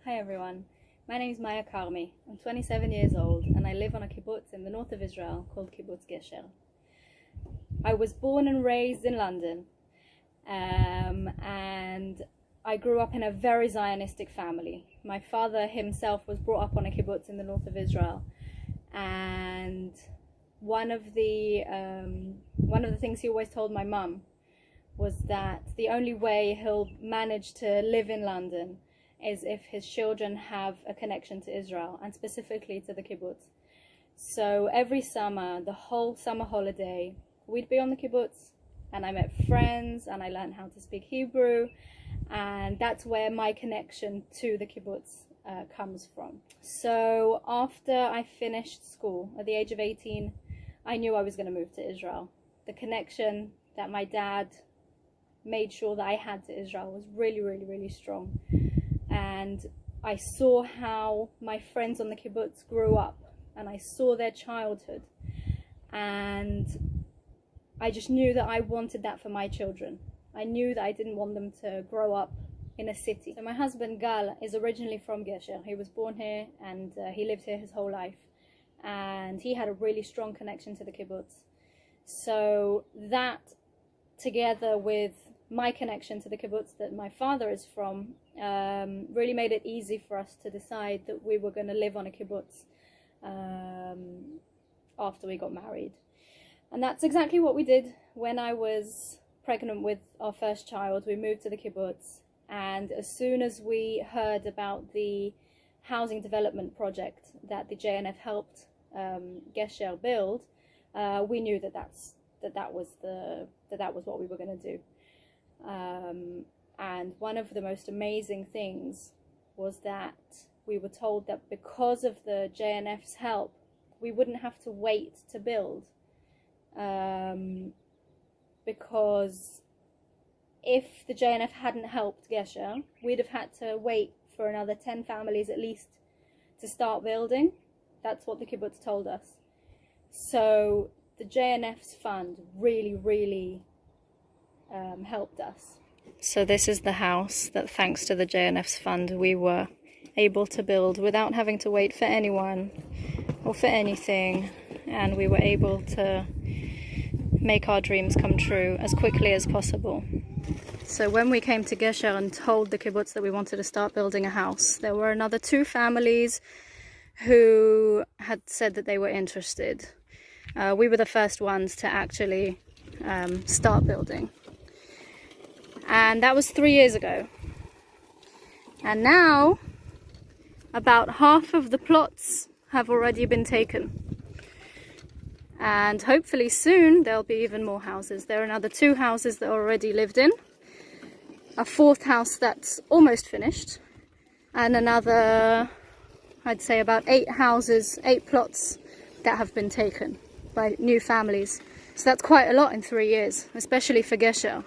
Hi everyone, my name is Maya Karmi. I'm 27 years old and I live on a kibbutz in the north of Israel called Kibbutz Gesher. I was born and raised in London and I grew up in a very Zionistic family. My father himself was brought up on a kibbutz in the north of Israel, and one of the things he always told my mum was that the only way he'll manage to live in London is if his children have a connection to Israel, and specifically to the kibbutz. So every summer, the whole summer holiday, we'd be on the kibbutz, and I met friends and I learned how to speak Hebrew, and that's where my connection to the kibbutz comes from. So after I finished school at the age of 18, I knew I was going to move to Israel. The connection that my dad made sure that I had to Israel was really, really, really strong. And I saw how my friends on the kibbutz grew up, and I saw their childhood, and I just knew that I wanted that for my children. I knew that I didn't want them to grow up in a city. So my husband Gal is originally from Gesher. He was born here and he lived here his whole life, and he had a really strong connection to the kibbutz. So that, together with my connection to the kibbutz that my father is from, really made it easy for us to decide that we were going to live on a kibbutz after we got married. And that's exactly what we did. When I was pregnant with our first child, we moved to the kibbutz, and as soon as we heard about the housing development project that the JNF helped Gesher build, we knew that was what we were going to do. And one of the most amazing things was that we were told that because of the JNF's help, we wouldn't have to wait to build. Because if the JNF hadn't helped Gesher, we'd have had to wait for another 10 families at least to start building. That's what the kibbutz told us. So the JNF's fund really, really helped us. So this is the house that, thanks to the JNF's fund, we were able to build without having to wait for anyone or for anything, and we were able to make our dreams come true as quickly as possible. So when we came to Gesher and told the kibbutz that we wanted to start building a house, there were another 2 families who had said that they were interested. We were the first ones to actually start building. And that was 3 years ago. And now, about half of the plots have already been taken. And hopefully soon there'll be even more houses. There are another 2 houses that are already lived in, a 4th house that's almost finished, and another, I'd say about 8 houses, 8 plots that have been taken by new families. So that's quite a lot in 3 years, especially for Gesher.